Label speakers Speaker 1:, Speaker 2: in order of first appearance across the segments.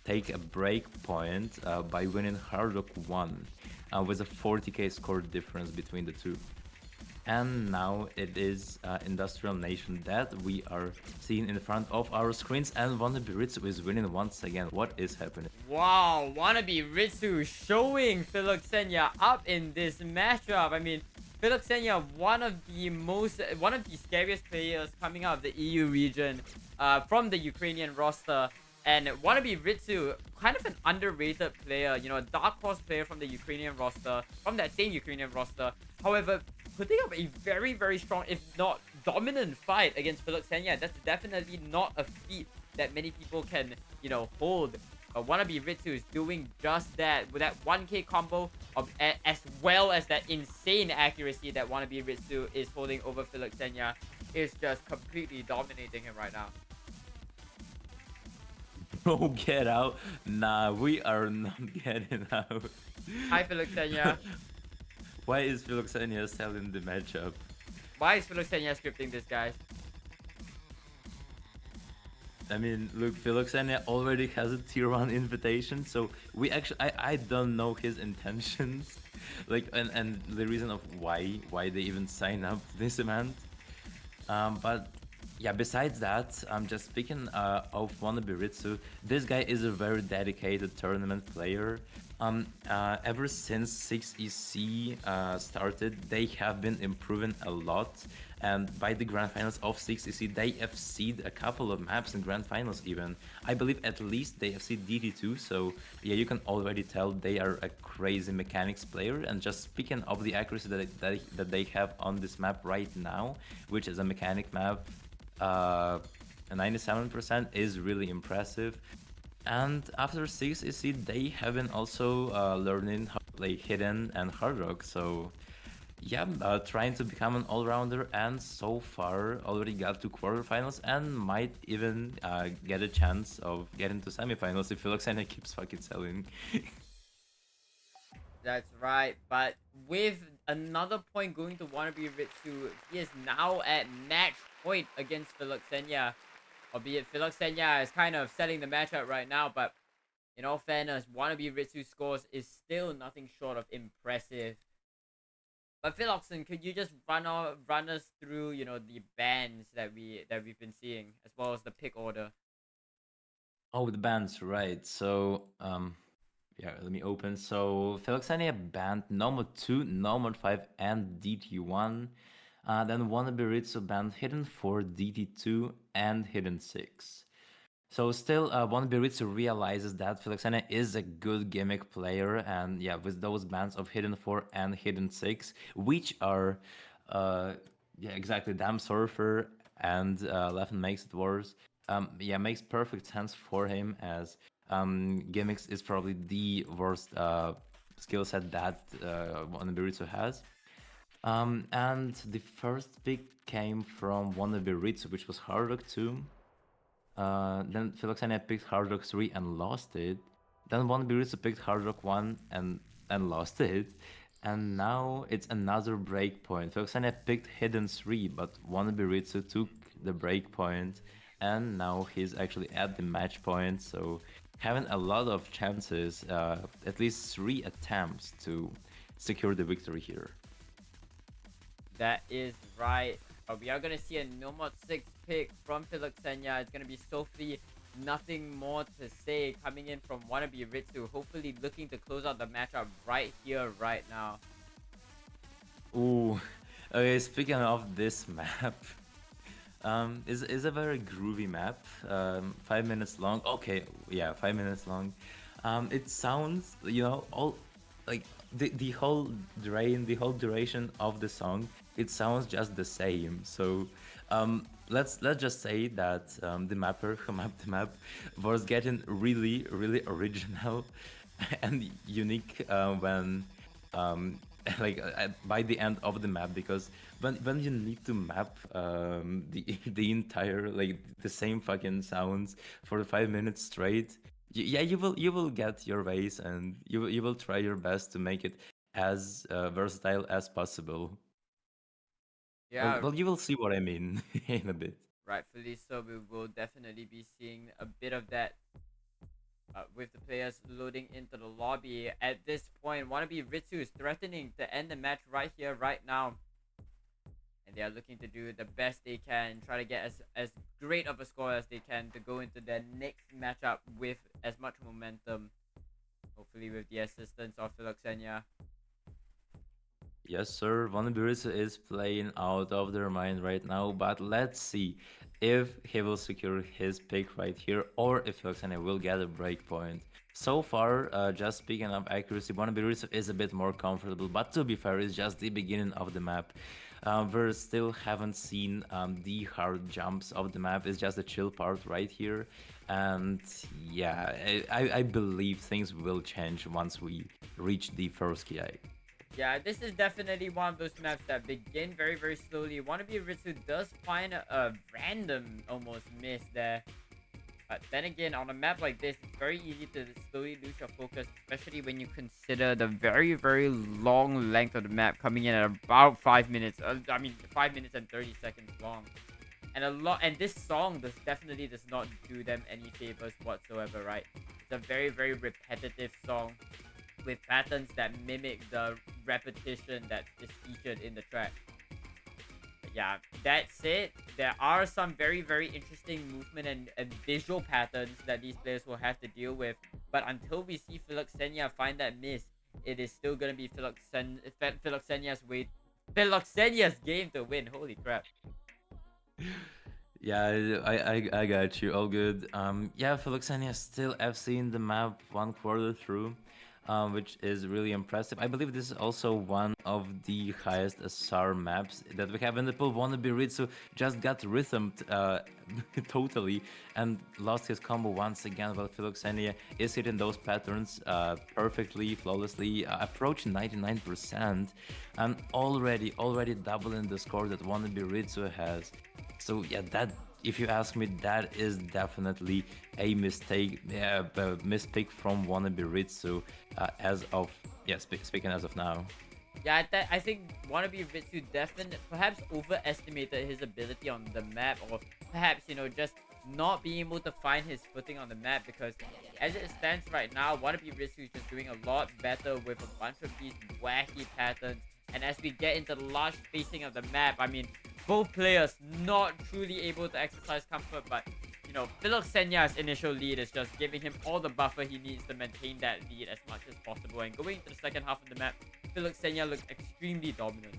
Speaker 1: take a break point by winning Hard Rock 1 with a 40k score difference between the two. And now it is Industrial Nation that we are seeing in front of our screens, and Wannabe Ritsu is winning once again. What is happening?
Speaker 2: Wow, Wannabe Ritsu showing Filoxenia up in this matchup. I mean, Filoxenia, one of the scariest players coming out of the EU region, from the Ukrainian roster. And Wannabe Ritsu, kind of an underrated player, you know, a dark horse player from the Ukrainian roster, from that same Ukrainian roster. However, putting up a very, very strong, if not dominant fight against Filoxenia, that's definitely not a feat that many people can, you know, hold. Wannabe Ritsu is doing just that with that 1k combo as well as that insane accuracy that Wannabe Ritsu is holding over Filoxenia is just completely dominating him right now.
Speaker 1: Bro, get out. Nah, we are not getting out.
Speaker 2: Hi Filoxenia.
Speaker 1: Why is Filoxenia selling the matchup?
Speaker 2: Why is Filoxenia scripting this, guys?
Speaker 1: I mean, look, Filoxenia already has a tier 1 invitation, so we actually, I don't know his intentions. Like, and the reason of why they even sign up to this event. But yeah, besides that, just speaking of Wannabe Ritsu, this guy is a very dedicated tournament player. Ever since 6EC started, they have been improving a lot. And by the grand finals of 6EC, they have seed a couple of maps in grand finals even. I believe at least they have seed DT2, so yeah, you can already tell they are a crazy mechanics player. And just speaking of the accuracy that they have on this map right now, which is a mechanic map, a 97% is really impressive. And after 6EC, they have been also learning how to play hidden and hard rock. So yeah, trying to become an all-rounder, and so far already got to quarterfinals and might even get a chance of getting to semifinals if Philoxenia keeps fucking selling.
Speaker 2: That's right, but with another point going to Wannabe Ritsu, he is now at match point against Filoxenia. Albeit Filoxenia is kind of setting the matchup right now, but in all fairness, Wannabe Ritsu scores is still nothing short of impressive. But Philoxen, could you just run us through, you know, the bans that we've been seeing, as well as the pick order?
Speaker 1: Oh, the bans, right. So, yeah, let me open. So, Philoxenia banned Nomad 2, Nomad 5, and DT1. Then Wannabe Ritsu banned Hidden 4, DT2, and Hidden 6. So still, Wannabe Ritsu realizes that Philoxenia is a good gimmick player, and yeah, with those bans of Hidden 4 and Hidden 6, which are, yeah, exactly, Damn Surfer and Leffen Makes It Worse, yeah, makes perfect sense for him, as gimmicks is probably the worst skill set that Wannabe Ritsu has. And the first pick came from Wannabe Ritsu, which was Hard Rock 2. Then Philoxenia picked Hard Rock 3 and lost it. Then One Biritsu picked Hard Rock 1 and lost it. And now it's another breakpoint. Philoxenia picked Hidden 3, but One Biritsu took the breakpoint, and now he's actually at the match point. So having a lot of chances, at least 3 attempts to secure the victory here.
Speaker 2: That is right. We are gonna see a Nomad 6 pick from Philoxenia. It's gonna be Sophie. Nothing more to say coming in from Wannabe Ritsu. Hopefully looking to close out the matchup right here, right now.
Speaker 1: Ooh, okay. Speaking of this map, is a very groovy map. 5 minutes long. Okay, yeah, 5 minutes long. It sounds, all like the whole duration of the song. It sounds just the same. So, let's just say that the mapper who mapped the map was getting really original and unique when like by the end of the map, because when you need to map the the entire, like, the same fucking sounds for 5 minutes straight, yeah, you will get your ways, and you will try your best to make it as versatile as possible. Well,
Speaker 2: Yeah,
Speaker 1: well, you will see what I mean in a bit.
Speaker 2: rightfully so. We will definitely be seeing a bit of that. with the players loading into the lobby. At this point, Wannabe Ritsu is threatening to end the match right here, right now. And they are looking to do the best they can, try to get as great of a score as they can to go into their next matchup with as much momentum. Hopefully with the assistance of Filoxenia.
Speaker 1: Yes, sir. Vanabirisa is playing out of their mind right now, but let's see if he will secure his pick right here or if Filoxenia will get a breakpoint. So far, just speaking of accuracy, Vanabirisa is a bit more comfortable, but to be fair, it's just the beginning of the map. We still haven't seen the hard jumps of the map. It's just the chill part right here. And yeah, I believe things will change once we reach the first KI.
Speaker 2: Yeah, this is definitely one of those maps that begin very, very slowly. Wannabe Ritsu does find a random almost miss there. But then again, on a map like this, it's very easy to slowly lose your focus, especially when you consider the very, very long length of the map coming in at about 5 minutes. 5 minutes and 30 seconds long. And this song definitely does not do them any favors whatsoever, right? It's a very, very repetitive song with patterns that mimic the repetition that is featured in the track. But yeah, that's it. There are some very, very interesting movement and visual patterns that these players will have to deal with. But until we see Filoxenia find that miss, it is still going to be Filoxenia's game to win. Holy crap.
Speaker 1: Yeah, I got you. All good. Yeah, Philoxenia still FC in the map 1/4 through, which is really impressive. I believe this is also one of the highest SR maps that we have in the pool. Wannabe Ritsu just got rhythmed totally and lost his combo once again, while Philoxenia is hitting those patterns perfectly, flawlessly, approaching 99%, and already doubling the score that Wannabe Ritsu has. So yeah, that if you ask me, that is definitely a mistake, a mistake from Wannabe Ritsu as of speaking as of now.
Speaker 2: Yeah, I think Wannabe Ritsu definitely perhaps overestimated his ability on the map, or perhaps, just not being able to find his footing on the map, because as it stands right now, Wannabe Ritsu is just doing a lot better with a bunch of these wacky patterns. And as we get into the large spacing of the map, I mean, both players not truly able to exercise comfort, but Filoxenia's initial lead is just giving him all the buffer he needs to maintain that lead as much as possible. And going into the second half of the map, Filoxenia looks extremely dominant.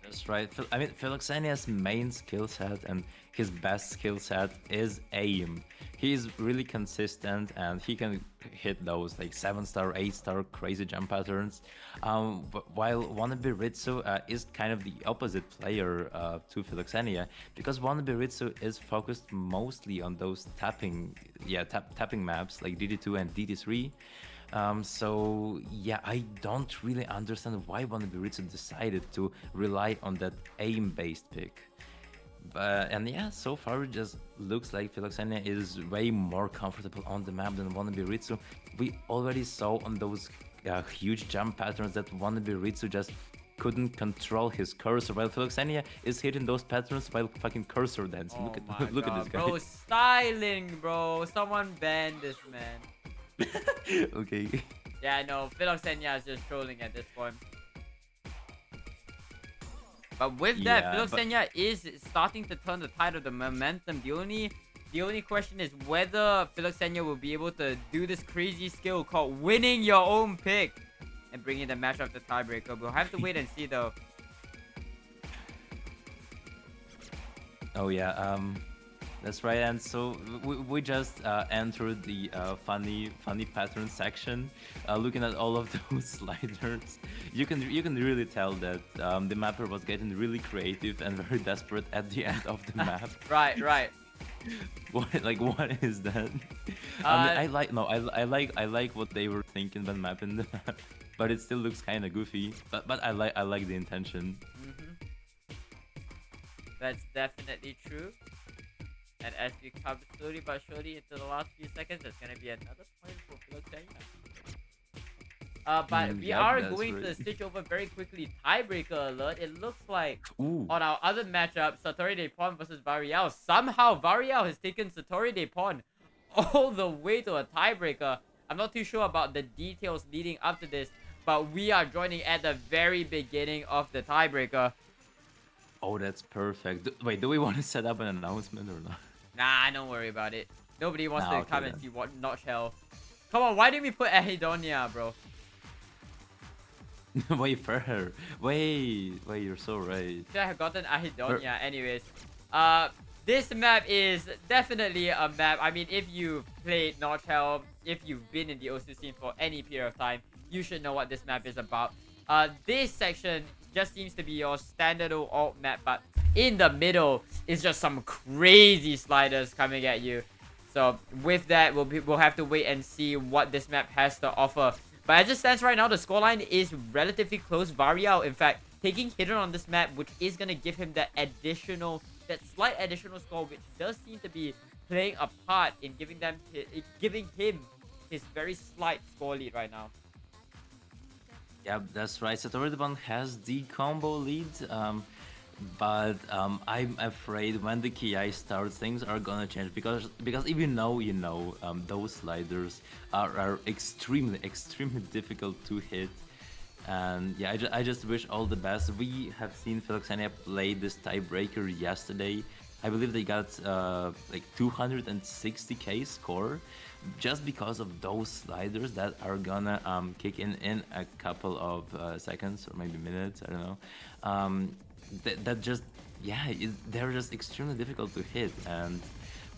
Speaker 1: That's right. I mean, Philoxenia's main skill set and his best skill set is aim. He's really consistent and he can hit those like 7-star, 8-star crazy jump patterns. While Wannabe Ritsu is kind of the opposite player to Philoxenia, because Wannabe Ritsu is focused mostly on those tapping maps like DD2 and DD3. So yeah, I don't really understand why Wannabe Ritsu decided to rely on that aim-based pick. And yeah, so far it just looks like Filoxenia is way more comfortable on the map than Wannabe Ritsu. We already saw on those huge jump patterns that Wannabe Ritsu just couldn't control his cursor, while Filoxenia is hitting those patterns while fucking cursor dancing.
Speaker 2: Oh
Speaker 1: Look at
Speaker 2: my
Speaker 1: look at
Speaker 2: god,
Speaker 1: this guy.
Speaker 2: bro, styling, bro. Someone ban this man.
Speaker 1: Okay.
Speaker 2: Yeah, no, Filoxenia is just trolling at this point. But with that,
Speaker 1: Yeah, but
Speaker 2: Filoxenia is starting to turn the tide of the momentum. The only question is whether Filoxenia will be able to do this crazy skill called winning your own pick and bringing the match up to tiebreaker. We'll have to wait and see though.
Speaker 1: oh yeah, that's right. And so we just entered the funny pattern section. Looking at all of those sliders, you can really tell that the mapper was getting really creative and very desperate at the end of the map.
Speaker 2: Right.
Speaker 1: What is that? I like no, I like what they were thinking when mapping the map, but it still looks kind of goofy. But I like the intention.
Speaker 2: That's definitely true. And as we come slowly but surely into the last few seconds, there's gonna be another point for Filoxenia. But we
Speaker 1: Yep,
Speaker 2: are
Speaker 1: that's
Speaker 2: going
Speaker 1: right.
Speaker 2: to switch over very quickly. Tiebreaker alert. It looks like
Speaker 1: Ooh.
Speaker 2: on our other matchup, Satori Depon versus Varial. Somehow Varial has taken Satori Depon. all the way to a tiebreaker. I'm not too sure about the details leading up to this, but we are joining at the very beginning of the tiebreaker.
Speaker 1: Oh, that's perfect. Wait, do we want to set up an announcement or not?
Speaker 2: Nah, don't worry about it. Nobody wants
Speaker 1: Nah,
Speaker 2: to
Speaker 1: okay
Speaker 2: come and
Speaker 1: then.
Speaker 2: see what Notch Hell. Come on, why didn't we put Ahedonia, bro?
Speaker 1: Wait, fair. Wait, you're so right.
Speaker 2: Should have gotten
Speaker 1: Ver-
Speaker 2: Ahedonia. Anyways, this map is definitely a map. I mean, if you've played Notch Hell, if you've been in the OC scene for any period of time, you should know what this map is about. This section just seems to be your standard alt map, but in the middle is just some crazy sliders coming at you. So with that, we'll have to wait and see what this map has to offer. But as it stands right now, the scoreline is relatively close. Varial, in fact, taking hidden on this map, which is going to give him that slight additional score, which does seem to be playing a part in giving him his very slight score lead right now.
Speaker 1: Yeah, that's right. Satoru has the combo lead, but I'm afraid when the Ki starts, things are gonna change because if those sliders are extremely difficult to hit. And yeah, I just wish all the best. We have seen Filoxenia play this tiebreaker yesterday. I believe they got like 260k score just because of those sliders that are gonna kick in a couple of seconds or maybe minutes. I don't know. That just yeah, they're just extremely difficult to hit, and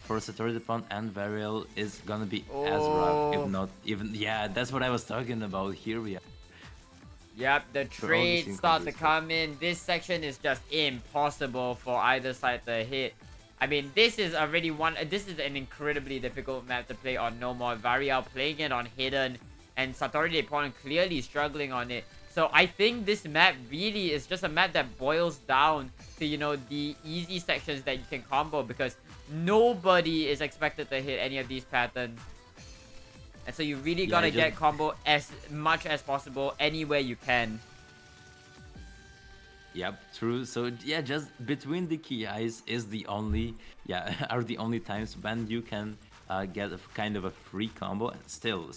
Speaker 1: for Satoru and Varial is gonna be as rough, if
Speaker 2: Oh.
Speaker 1: not even. Yeah, that's what I was talking about. Here we are.
Speaker 2: Yep, the
Speaker 1: We're only
Speaker 2: trades
Speaker 1: seeing
Speaker 2: start to
Speaker 1: combos.
Speaker 2: come in. This section is just impossible for either side to hit. I mean, this is an incredibly difficult map to play on No More. Varial playing it on Hidden, and Satoru Depon clearly struggling on it. So I think this map really is just a map that boils down to, the easy sections that you can combo, because nobody is expected to hit any of these patterns. And so you really
Speaker 1: Yeah,
Speaker 2: gotta get combo as much as possible anywhere you can.
Speaker 1: Yep, true. So yeah, just between the KIs is the only are the only times when you can get a kind of a free combo. Still,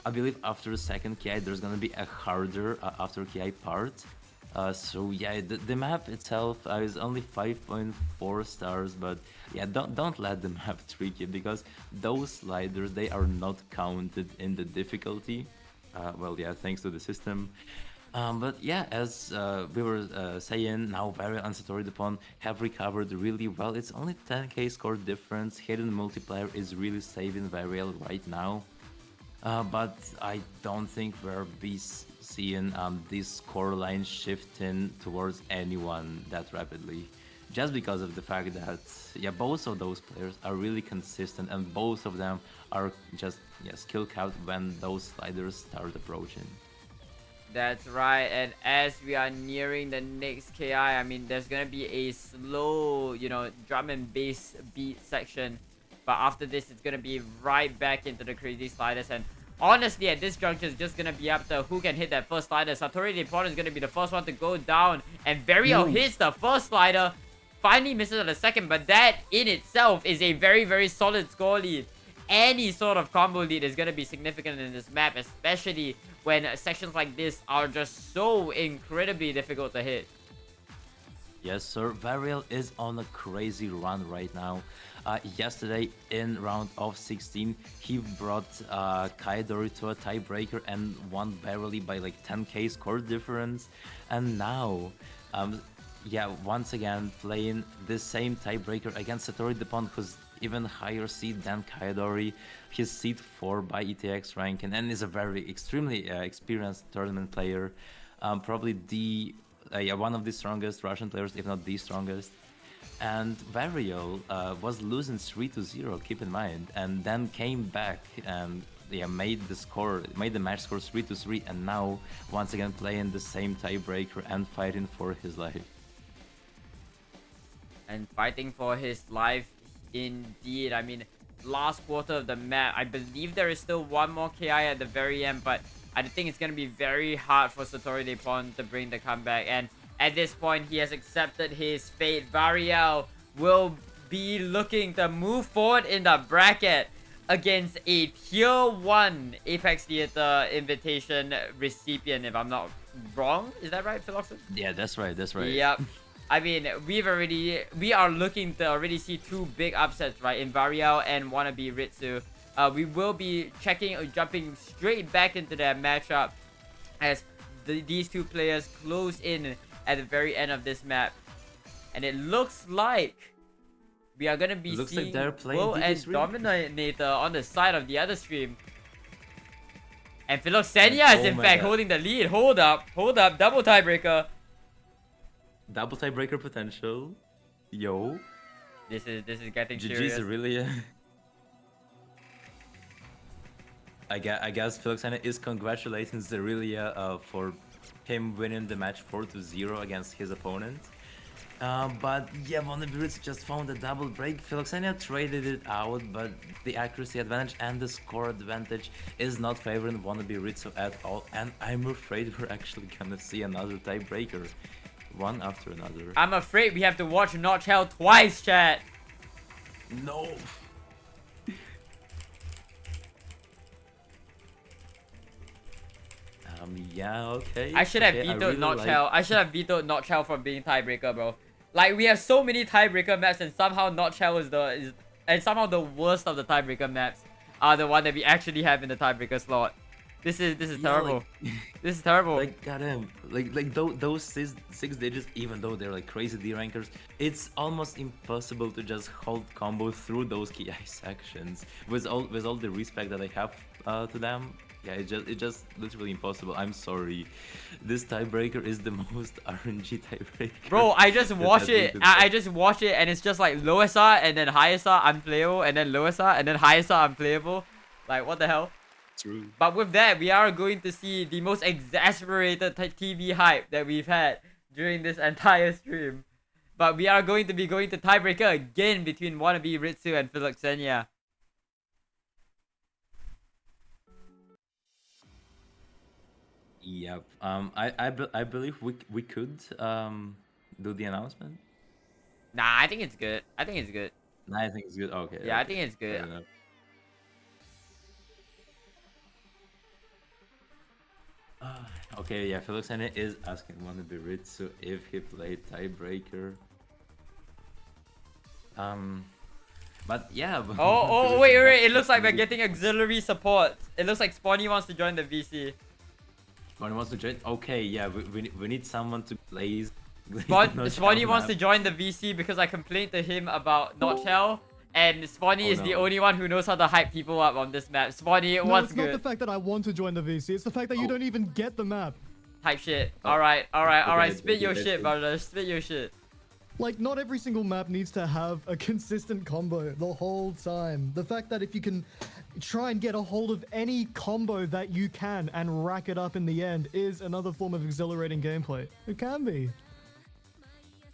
Speaker 1: I believe after the second KI there's gonna be a harder after KI part. So yeah, the map itself is only 5.4 stars, but yeah, don't let the map trick you, because those sliders, they are not counted in the difficulty. Well, yeah, thanks to the system. But yeah, as we were saying, now very unsaturated upon have recovered really well. It's only 10k score difference. Hidden multiplayer is really saving Varial right now. But I don't think we'll be seeing this score line shifting towards anyone that rapidly. Just because of the fact that, yeah, both of those players are really consistent, and both of them are just skill capped when those sliders start approaching.
Speaker 2: That's right, and as we are nearing the next KI, I mean, there's gonna be a slow, drum and bass beat section. But after this, it's gonna be right back into the crazy sliders. And honestly, at this juncture, it's just gonna be up to who can hit that first slider. Satoru Depon is gonna be the first one to go down, and Varial hits the first slider. Finally misses on the second, but that in itself is a very, very solid score lead. Any sort of combo lead is going to be significant in this map, especially when sections like this are just so incredibly difficult to hit.
Speaker 1: Yes, sir. Varial is on a crazy run right now. Yesterday, in round of 16, he brought Kaidori to a tiebreaker and won barely by like 10k score difference. And now, yeah, once again, playing the same tiebreaker against Satoru Depon, who's even higher seed than Kaidori. He's seed 4 by ETX ranking and is a very extremely experienced tournament player. Probably one of the strongest Russian players, if not the strongest. And Varial was losing 3-0, keep in mind, and then came back and made the match score 3-3, and now once again playing the same tiebreaker and fighting for his life.
Speaker 2: And fighting for his life indeed. I mean, last quarter of the map, I believe there is still one more KI at the very end, but I think it's going to be very hard for Satoru Depon to bring the comeback. And at this point, he has accepted his fate. Varial will be looking to move forward in the bracket against a tier 1 Apex Theater invitation recipient, if I'm not wrong. Is that right, Philoxenia?
Speaker 1: Yeah, that's right. That's right.
Speaker 2: Yep. I mean, we are looking to already see two big upsets, right? In Varial and Wannabe Ritsu. We will be checking or jumping straight back into that matchup as these two players close in at the very end of this map. And it looks like we are gonna be seeing
Speaker 1: they're playing
Speaker 2: Will and
Speaker 1: DD3.
Speaker 2: Dominator on the side of the other stream. And Filoxenia is in fact holding the lead. Hold up, double tiebreaker.
Speaker 1: Double tiebreaker potential. Yo.
Speaker 2: This is getting
Speaker 1: GG's
Speaker 2: serious.
Speaker 1: really. I guess Filoxenia is congratulating Zerelia for him winning the match 4-0 against his opponent. But yeah, Wannabe Ritsu just found a double break. Filoxenia traded it out, but the accuracy advantage and the score advantage is not favoring Wannabe Ritsu at all. And I'm afraid we're actually gonna see another tiebreaker. One after another.
Speaker 2: I'm afraid we have to watch Notch Hell twice, chat.
Speaker 1: No. Yeah, okay.
Speaker 2: I should have vetoed Notch Hell. I should have vetoed Notch Hell from being tiebreaker, bro. Like, we have so many tiebreaker maps, and somehow Notch Hell and somehow the worst of the tiebreaker maps are the one that we actually have in the tiebreaker slot. This is terrible.
Speaker 1: Like,
Speaker 2: this is terrible.
Speaker 1: Like, goddamn, those six digits, even though they're like crazy D rankers, it's almost impossible to just hold combo through those KI sections with all the respect that I have to them. Yeah, it's just literally impossible. I'm sorry. This tiebreaker is the most RNG tiebreaker.
Speaker 2: Bro, I just watch it. I just watch it, and it's just like lowest R and then highest R unplayable, and then lowest R and then highest R unplayable. Like, what the hell?
Speaker 1: True.
Speaker 2: But with that, we are going to see the most exasperated TV hype that we've had during this entire stream. But we are going to be going to tiebreaker again between Wannabe Ritsu and Filoxenia.
Speaker 1: Yep. I believe we could do the announcement.
Speaker 2: Nah, I think it's good. I think it's good.
Speaker 1: Nah, I think it's good. Okay.
Speaker 2: Yeah,
Speaker 1: okay.
Speaker 2: I think it's good.
Speaker 1: Okay, yeah, Filoxenia is asking Wannabe Ritsu if he played tiebreaker. But yeah.
Speaker 2: Oh, wait. It looks like we're getting auxiliary support. It looks like Spawny wants to join the VC.
Speaker 1: Spawny wants to join? Okay, yeah, we need someone to blaze.
Speaker 2: Spawny wants to join the VC because I complained to him about Notch Hell. And Spawny is the only one who knows how to hype people up on this map. Spawny, what's good?
Speaker 3: No, it's not the fact that I want to join the VC. It's the fact that you don't even get the map.
Speaker 2: Hype shit. Alright. Spit your shit, brother. Spit your shit.
Speaker 3: Like, not every single map needs to have a consistent combo the whole time. The fact that if you can try and get a hold of any combo that you can and rack it up in the end is another form of exhilarating gameplay. It can be.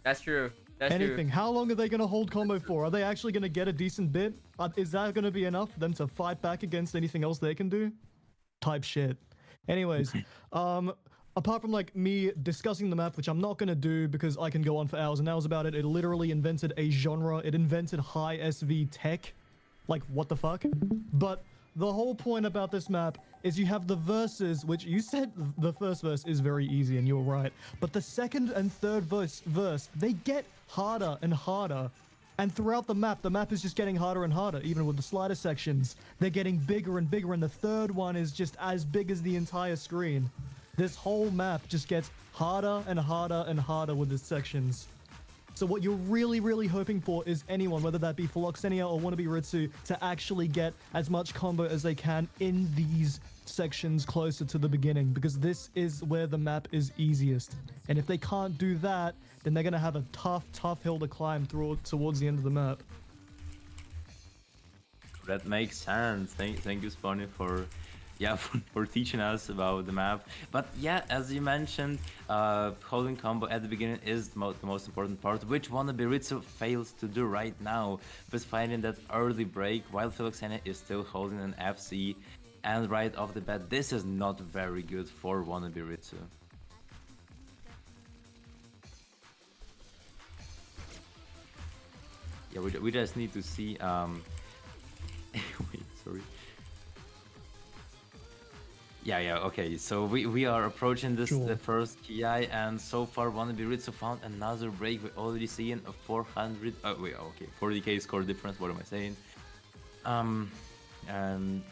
Speaker 2: That's true. That's
Speaker 3: Anything.
Speaker 2: true.
Speaker 3: How long are they going to hold combo for? Are they actually going to get a decent bit? Is that going to be enough for them to fight back against anything else they can do? Type shit. Anyways, apart from like me discussing the map, which I'm not going to do because I can go on for hours and hours about it, it literally invented a genre. It invented high SV tech. Like, what the fuck? But the whole point about this map is you have the verses, which you said the first verse is very easy, and you're right. But the second and third verse, they get harder and harder. And throughout the map is just getting harder and harder, even with the slider sections. They're getting bigger and bigger, and the third one is just as big as the entire screen. This whole map just gets harder and harder and harder with its sections. So what you're really hoping for is anyone, whether that be Filoxenia or Wannabe Ritsu, to actually get as much combo as they can in these sections closer to the beginning, because this is where the map is easiest. And if they can't do that, then they're going to have a tough hill to climb towards the end of the map.
Speaker 1: That makes sense. Thank you, Spawny, for for teaching us about the map. But yeah, as you mentioned, holding combo at the beginning is the most important part, which Wannabe Ritsu fails to do right now, with finding that early break while Filoxenia is still holding an FC. And right off the bat, this is not very good for Wannabe Ritsu. yeah, we just need to see. Wait, sorry. Yeah, okay. So we are approaching this the
Speaker 3: Sure.
Speaker 1: first KI, and so far Wannabe Ritsu found another break. We already seeing a 400. Oh wait, okay, 40k score difference. What am I saying? Um, and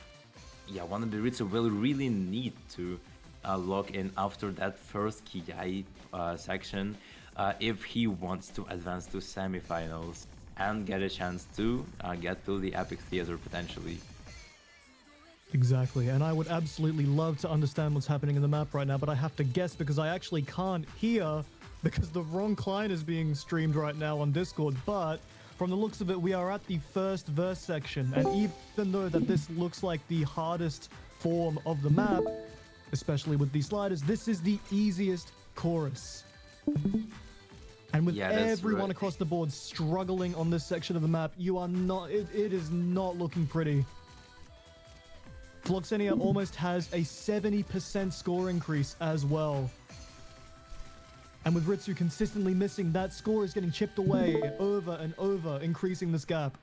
Speaker 1: yeah, Wannabe Ritsu will really need to lock in after that first KI section if he wants to advance to semifinals and get a chance to get to the Epic Theater potentially.
Speaker 3: Exactly, and I would absolutely love to understand what's happening in the map right now, but I have to guess because I actually can't hear because the wrong client is being streamed right now on Discord. But from the looks of it, we are at the first verse section, and even though that this looks like the hardest form of the map, especially with these sliders, this is the easiest chorus. And with
Speaker 1: Yeah, that's
Speaker 3: everyone
Speaker 1: right.
Speaker 3: across the board struggling on this section of the map, you are not, it is not looking pretty. Filoxenia almost has a 70% score increase as well. And with Ritsu consistently missing, that score is getting chipped away over and over, increasing this gap.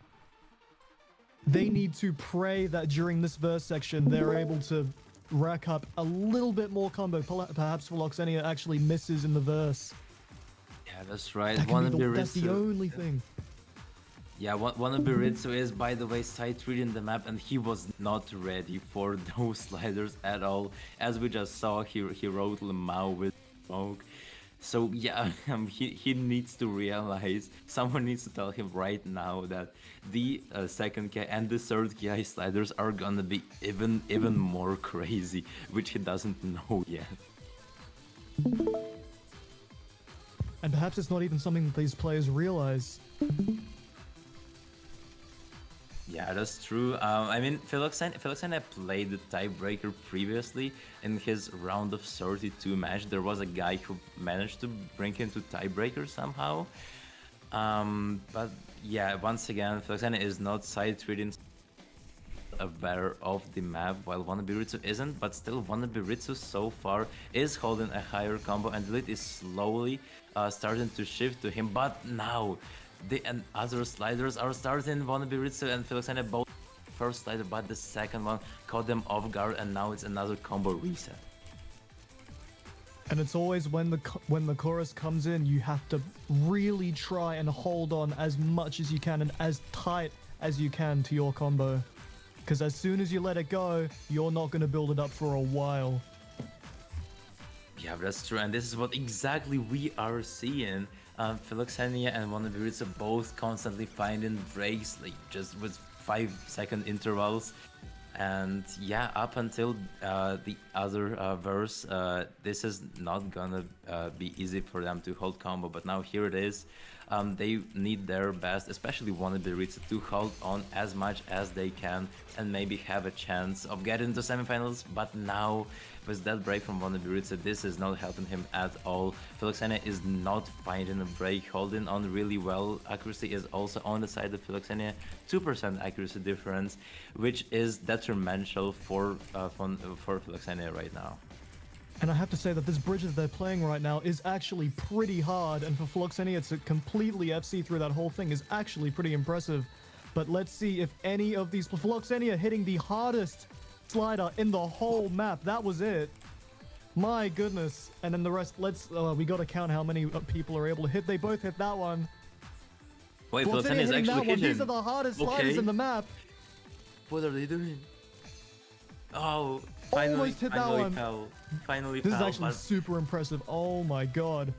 Speaker 3: They need to pray that during this verse section, they're able to rack up a little bit more combo. Perhaps Filoxenia actually misses in the verse.
Speaker 1: Yeah, that's right.
Speaker 3: That can be
Speaker 1: Wannabe
Speaker 3: that's the
Speaker 1: Ritsu.
Speaker 3: only thing.
Speaker 1: Yeah, Wannabe Ritsu is, by the way, sight reading the map, and he was not ready for those sliders at all. As we just saw, he wrote Lamau with smoke. So yeah, he needs to realize, someone needs to tell him right now that the second KI and the third KI sliders are gonna be even more crazy, which he doesn't know yet.
Speaker 3: And perhaps it's not even something that these players realize.
Speaker 1: Yeah, that's true. I mean, Filoxenia played the tiebreaker previously in his round of 32 match. There was a guy who managed to bring him to tiebreaker somehow. But yeah, once again, Filoxenia is not side reading, aware of the map, while Wannabe Ritsu isn't, but still Wannabe Ritsu so far is holding a higher combo, and the lead is slowly starting to shift to him. But now the and other sliders are starting. Wannabe Ritsu and Filoxenia both first slider, but the second one caught them off guard, and now it's another combo reset.
Speaker 3: And it's always when the chorus comes in, you have to really try and hold on as much as you can and as tight as you can to your combo. Because as soon as you let it go, you're not going to build it up for a while.
Speaker 1: Yeah, that's true, and this is what exactly we are seeing. Filoxenia and Wannabe Ritsu both constantly finding breaks, like just with 5-second intervals. And yeah, up until the other verse, this is not gonna be easy for them to hold combo, but now here it is. They need their best, especially Wannabe Ritsu, to hold on as much as they can and maybe have a chance of getting to semifinals. But now, with that break from Wannabe Ritsu, this is not helping him at all. Filoxenia is not finding a break, holding on really well. Accuracy is also on the side of Filoxenia, 2% accuracy difference, which is detrimental for Filoxenia right now.
Speaker 3: And I have to say that this bridge that they're playing right now is actually pretty hard, and for Filoxenia to completely FC through that whole thing is actually pretty impressive. But let's see if any of these... Filoxenia hitting the hardest slider in the whole map. That was it. My goodness. And then the rest, we gotta count how many people are able to hit. They both hit that one.
Speaker 1: Wait,
Speaker 3: Filoxenia
Speaker 1: Filoxenia is
Speaker 3: hitting that
Speaker 1: actually
Speaker 3: one.
Speaker 1: hitting.
Speaker 3: These are the hardest sliders
Speaker 1: Okay.
Speaker 3: in the map.
Speaker 1: What are they doing? Oh, finally,
Speaker 3: Almost hit that
Speaker 1: finally
Speaker 3: one.
Speaker 1: fell. Finally
Speaker 3: This is
Speaker 1: fell,
Speaker 3: actually
Speaker 1: but
Speaker 3: super impressive. Oh my god.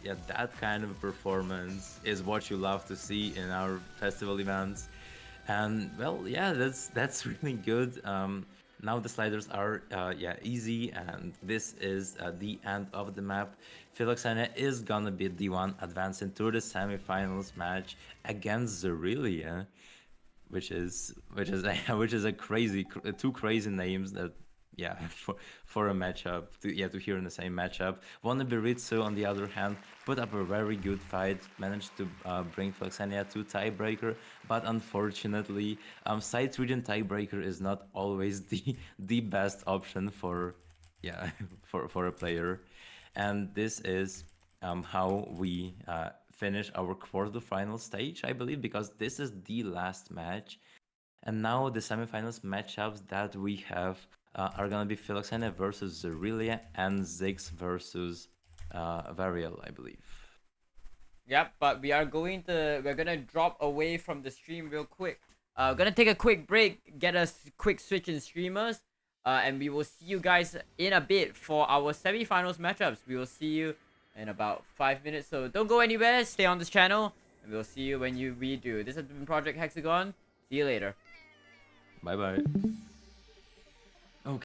Speaker 1: yeah, that kind of performance is what you love to see in our festival events. And well, yeah, that's really good. Now the sliders are easy, and this is the end of the map. Filoxenia is gonna be the one advancing to the semifinals match against Zerelia, which is which is a crazy, two crazy names that yeah for a matchup to hear in the same matchup. Wannabe Ritsu on the other hand put up a very good fight, managed to bring Filoxenia to tiebreaker, but unfortunately side region tiebreaker is not always the best option for for a player, and this is how we finish our quarterfinal stage, I believe, because this is the last match. And now the semifinals matchups that we have are gonna be Filoxenia versus Zerelia and Ziggs versus Variel, I believe.
Speaker 2: Yep, but we're gonna drop away from the stream real quick. Gonna take a quick break, get a quick switch in streamers, and we will see you guys in a bit for our semi-finals matchups. We will see you in about 5 minutes, so don't go anywhere. Stay on this channel, and we'll see you when we do. This has been Project Hexagon. See you later.
Speaker 1: Bye bye.